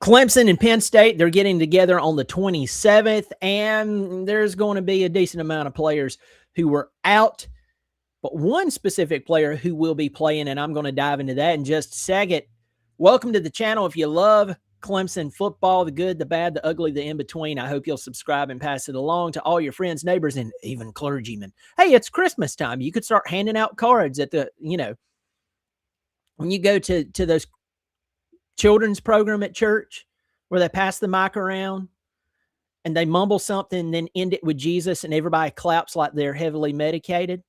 Clemson and Penn State, they're getting together on the 27th, and there's going to be a decent amount of players who were out, but one specific player who will be playing, and I'm going to dive into that in just a second. Welcome to the channel. If you love Clemson football, the good, the bad, the ugly, the in-between, I hope you'll subscribe and pass it along to all your friends, neighbors, and even clergymen. Hey, it's Christmas time. You could start handing out cards at the, when you go to those children's program at church where they pass the mic around and they mumble something, then end it with Jesus, and everybody claps like they're heavily medicated.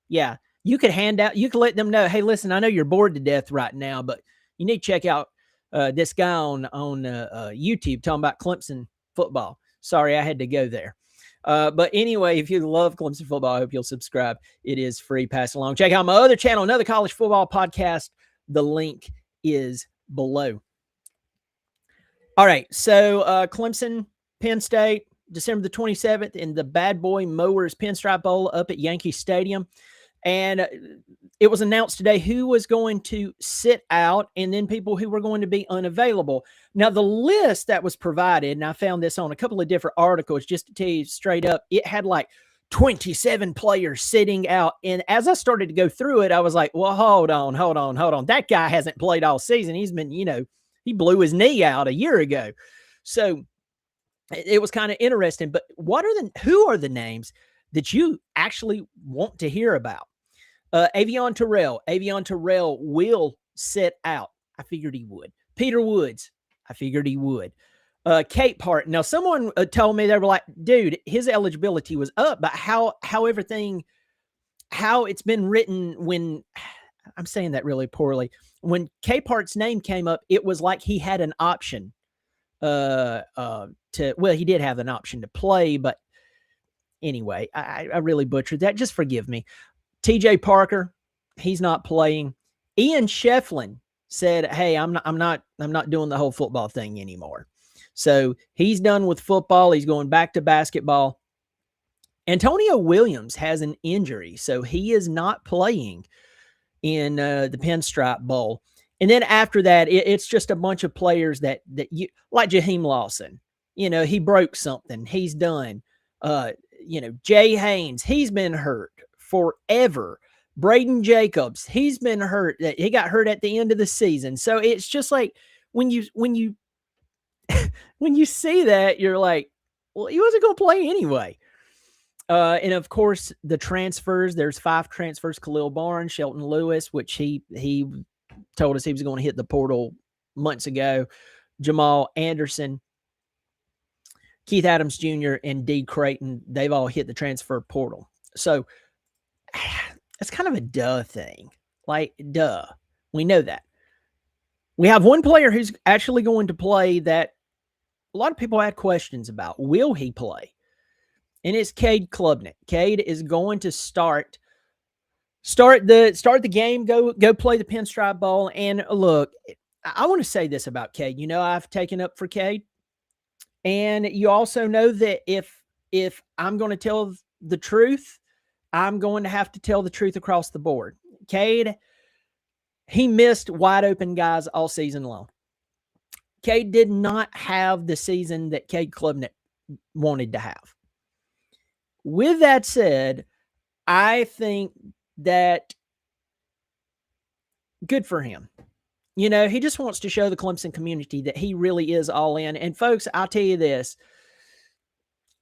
Yeah, you could hand out, you could let them know, hey, listen, I know you're bored to death right now, but you need to check out this guy on YouTube talking about Clemson football. Sorry, I had to go there. But anyway, if you love Clemson football, I hope you'll subscribe. It is free. Pass along. Check out my other channel, another college football podcast. The link is below. All right, so Clemson, Penn State, December the 27th in the Bad Boy Mowers Pinstripe Bowl up at Yankee Stadium. And it was announced today who was going to sit out and then people who were going to be unavailable. Now, the list that was provided, and I found this on a couple of different articles, just to tell you straight up, it had like 27 players sitting out. And as I started to go through it, I was like, well, hold on. That guy hasn't played all season. He's been, he blew his knee out a year ago. So it was kind of interesting. But who are the names that you actually want to hear about? Avion Terrell. Avion Terrell will sit out. I figured he would. Peter Woods. I figured he would. Kate Part. Now, someone told me, they were like, dude, his eligibility was up, but how it's been written when, I'm saying that really poorly, when Kate Part's name came up, it was like he had an option well, he did have an option to play, but anyway, I really butchered that. Just forgive me. TJ Parker, he's not playing. Ian Shefflin said, hey, I'm not doing the whole football thing anymore. So he's done with football. He's going back to basketball. Antonio Williams has an injury, so he is not playing in the Pinstripe Bowl. And then after that, it's just a bunch of players that you like. Jaheim Lawson, he broke something. He's done. Jay Haynes, he's been hurt forever. Braden Jacobs, he's been hurt. He got hurt at the end of the season. So it's just like when you when you see that, you're like, well, he wasn't going to play anyway. And of course, the transfers, there's 5 transfers: Khalil Barnes, Shelton Lewis, which he told us he was going to hit the portal months ago, Jamal Anderson, Keith Adams Jr., and D. Creighton. They've all hit the transfer portal. So it's kind of a duh thing. Like, duh. We know that. We have one player who's actually going to play that a lot of people had questions about. Will he play? And it's Cade Klubnik. Cade is going to start the game, go play the Pinstripe Bowl. And look, I want to say this about Cade. I've taken up for Cade. And you also know that if I'm going to tell the truth, I'm going to have to tell the truth across the board. Cade, he missed wide open guys all season long. Cade did not have the season that Cade Klubnik wanted to have. With that said, I think that good for him. He just wants to show the Clemson community that he really is all in. And folks, I'll tell you this.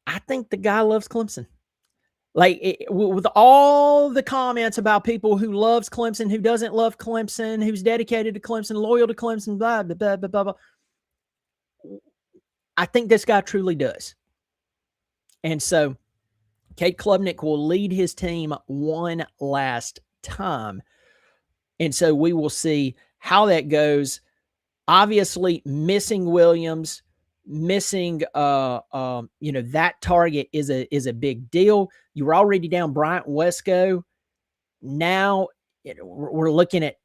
I think the guy loves Clemson. Like, with all the comments about people who loves Clemson, who doesn't love Clemson, who's dedicated to Clemson, loyal to Clemson, blah, blah, blah, blah, blah, blah. I think this guy truly does. And so Cade Klubnik will lead his team one last time. And so we will see how that goes. Obviously, missing Williams, missing that target is a big deal. You were already down Bryant Wesco. Now we're looking at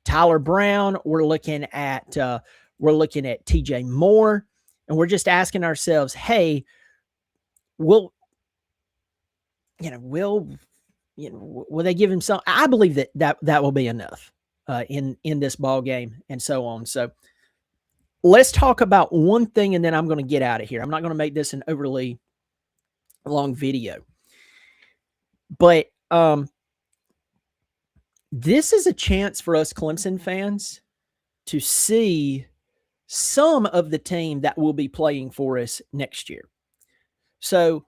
Tyler Brown. We're looking at TJ Moore, and we're just asking ourselves, hey, will they give him some? I believe that will be enough in this ball game and so on. So let's talk about one thing, and then I'm going to get out of here. I'm not going to make this an overly long video. But this is a chance for us Clemson fans to see some of the team that will be playing for us next year. So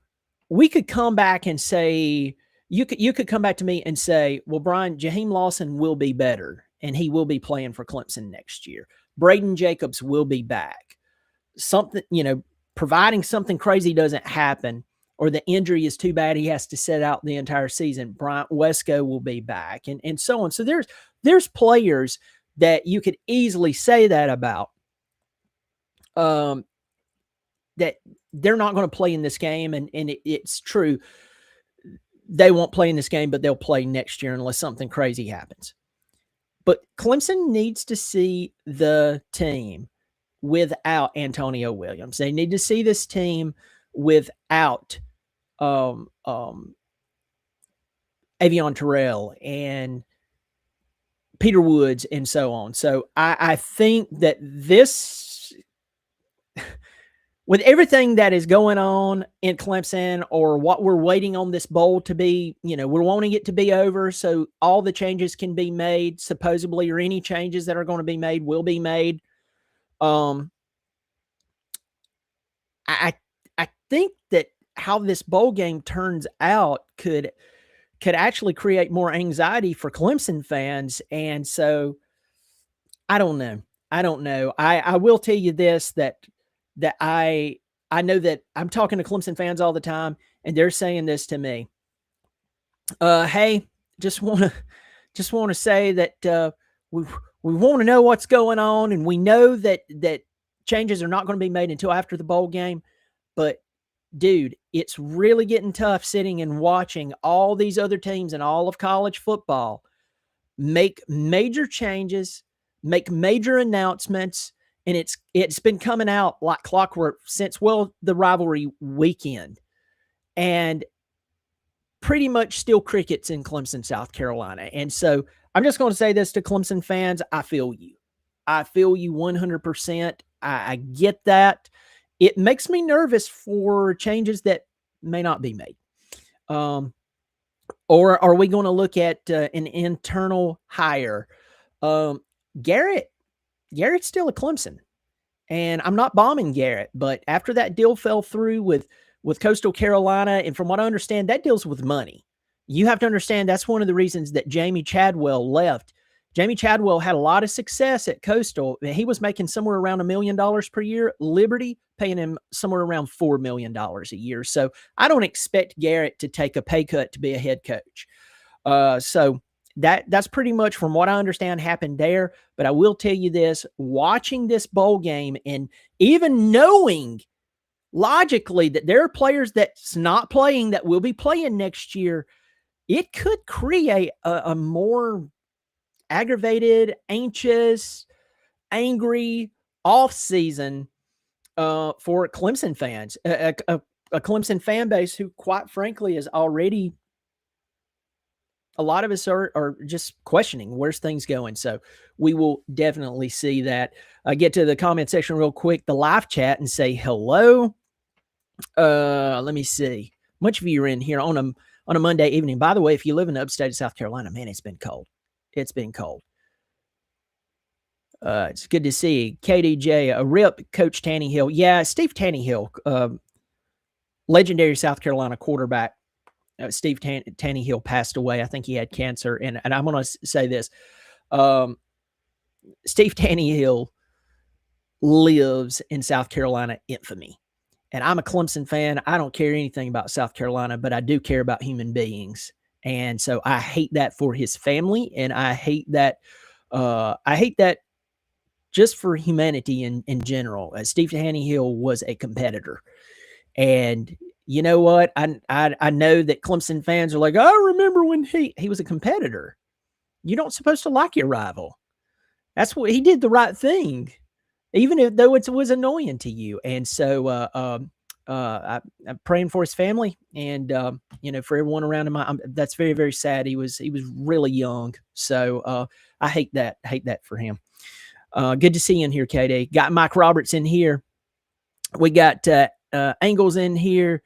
we could come back and say, you could come back to me and say, well, Brian, Jaheim Lawson will be better, and he will be playing for Clemson next year. Braden Jacobs will be back. Something, providing something crazy doesn't happen, or the injury is too bad, he has to sit out the entire season, Bryant Wesco will be back, and so on. So there's players that you could easily say that about, that they're not going to play in this game, and it's true. They won't play in this game, but they'll play next year unless something crazy happens. But Clemson needs to see the team without Antonio Williams. They need to see this team without Avion Terrell and Peter Woods and so on. So I think that this, with everything that is going on in Clemson, or what we're waiting on this bowl to be, we're wanting it to be over so all the changes can be made, supposedly, or any changes that are going to be made will be made. I think that how this bowl game turns out could actually create more anxiety for Clemson fans. And so I don't know. I will tell you this, that I know that I'm talking to Clemson fans all the time, and they're saying this to me. Hey, just want to say that we want to know what's going on, and we know that changes are not going to be made until after the bowl game. But dude, it's really getting tough sitting and watching all these other teams in all of college football make major changes, make major announcements, and it's been coming out like clockwork since, the rivalry weekend. And pretty much still crickets in Clemson, South Carolina. And so I'm just going to say this to Clemson fans. I feel you. 100%. I get that. It makes me nervous for changes that may not be made. Or are we going to look at an internal hire? Garrett's still a Clemson, and I'm not bombing Garrett, but after that deal fell through with Coastal Carolina, and from what I understand, that deals with money. You have to understand that's one of the reasons that Jamie Chadwell left. Jamie Chadwell had a lot of success at Coastal. He was making somewhere around $1 million per year. Liberty paying him somewhere around $4 million a year. So I don't expect Garrett to take a pay cut to be a head coach. So that's pretty much, from what I understand, happened there. But I will tell you this, watching this bowl game, and even knowing logically that there are players that's not playing that will be playing next year, it could create a more aggravated, anxious, angry offseason for Clemson fans, a Clemson fan base who, quite frankly, is already, a lot of us are just questioning where's things going. So we will definitely see that. Get to the comment section real quick, the live chat, and say hello. Let me see. Much of you are in here on a Monday evening. By the way, if you live in the upstate of South Carolina, man, it's been cold. It's been cold. It's good to see KDJ, a rip, Coach Tannehill. Yeah, Steve Tannehill, legendary South Carolina quarterback. Steve Tannehill passed away. I think he had cancer. And I'm going to say this. Steve Tannehill lives in South Carolina infamy. And I'm a Clemson fan. I don't care anything about South Carolina, but I do care about human beings. And so I hate that for his family, and I hate that just for humanity in general. Steve Tannehill was a competitor. And you know what? I know that Clemson fans are like, I remember when he was a competitor. You don't supposed to like your rival. That's what he did, the right thing, even though it was annoying to you. And so I'm praying for his family, and for everyone around him. That's very, very sad. He was really young, so I hate that for him. Good to see you in here, KD. Got Mike Roberts in here. We got Angles in here.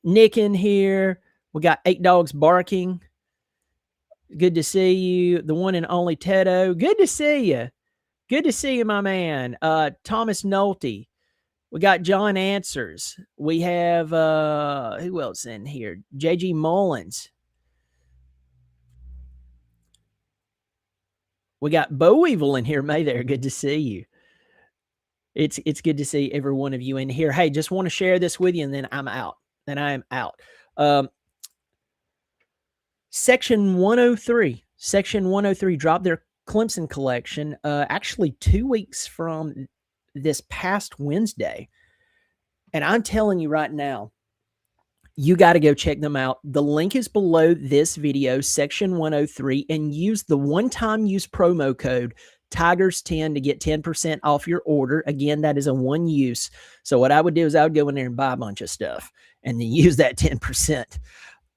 Nick in here. We got 8 Dogs Barking. Good to see you. The one and only Tedo. Good to see you. Good to see you, my man. Thomas Nolte. We got John Answers. We have, who else in here? JG Mullins. We got Bo Evil in here, May there. Good to see you. It's good to see every one of you in here. Hey, just want to share this with you, and then I'm out. Then I am out. Section 103. Section 103 dropped their Clemson collection actually 2 weeks from this past Wednesday. And I'm telling you right now, you got to go check them out. The link is below this video, Section 103, and use the one-time use promo code Tigers10 to get 10% off your order. Again, that is a one use. So what I would do is I would go in there and buy a bunch of stuff and then use that 10%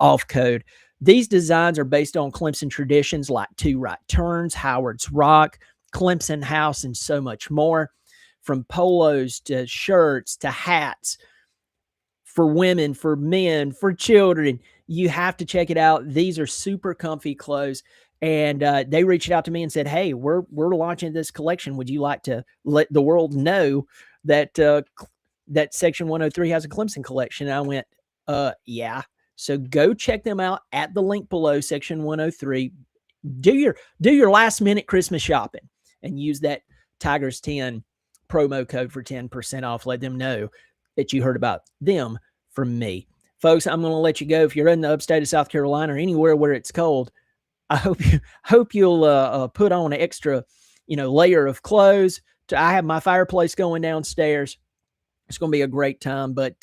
off code. These designs are based on Clemson traditions like Two Right Turns, Howard's Rock, Clemson House, and so much more. From polos to shirts to hats, for women, for men, for children. You have to check it out. These are super comfy clothes. And they reached out to me and said, hey, we're launching this collection. Would you like to let the world know that that Section 103 has a Clemson collection? And I went, yeah. So go check them out at the link below, Section 103. Do your last minute Christmas shopping and use that Tigers 10 promo code for 10% off. Let them know that you heard about them from me. Folks, I'm going to let you go. If you're in the upstate of South Carolina or anywhere where it's cold, I hope you'll put on an extra, layer of clothes. I have my fireplace going downstairs. It's going to be a great time, but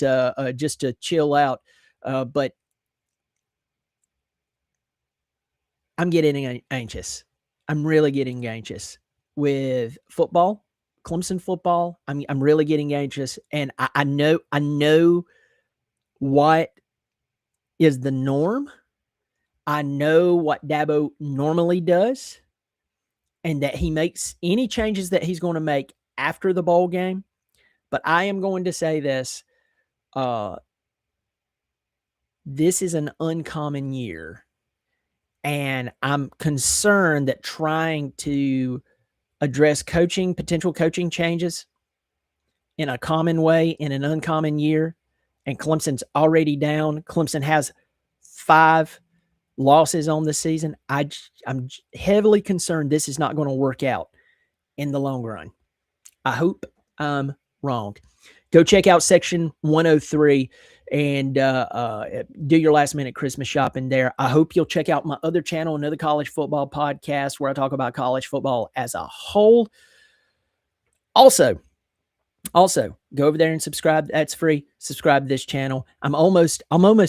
just to chill out. But I'm getting anxious. I'm really getting anxious with football. Clemson football, I'm really getting anxious, and I know what is the norm. I know what Dabo normally does, and that he makes any changes that he's going to make after the bowl game. But I am going to say this: this is an uncommon year, and I'm concerned that trying to address potential coaching changes in a common way in an uncommon year, and Clemson's already down. Clemson has 5 losses on the season. I'm heavily concerned this is not going to work out in the long run. I hope I'm wrong. Go check out Section 103 and do your last minute Christmas shopping there. I hope you'll check out my other channel, another college football podcast, where I talk about college football as a whole. Also, go over there and subscribe. That's free. Subscribe to this channel. I'm almost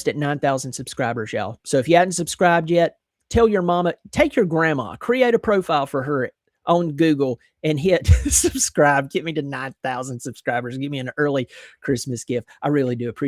at 9,000 subscribers, y'all. So if you haven't subscribed yet, tell your mama, take your grandma, create a profile for her on Google and hit subscribe. Get me to 9,000 subscribers. Give me an early Christmas gift. I really do appreciate it.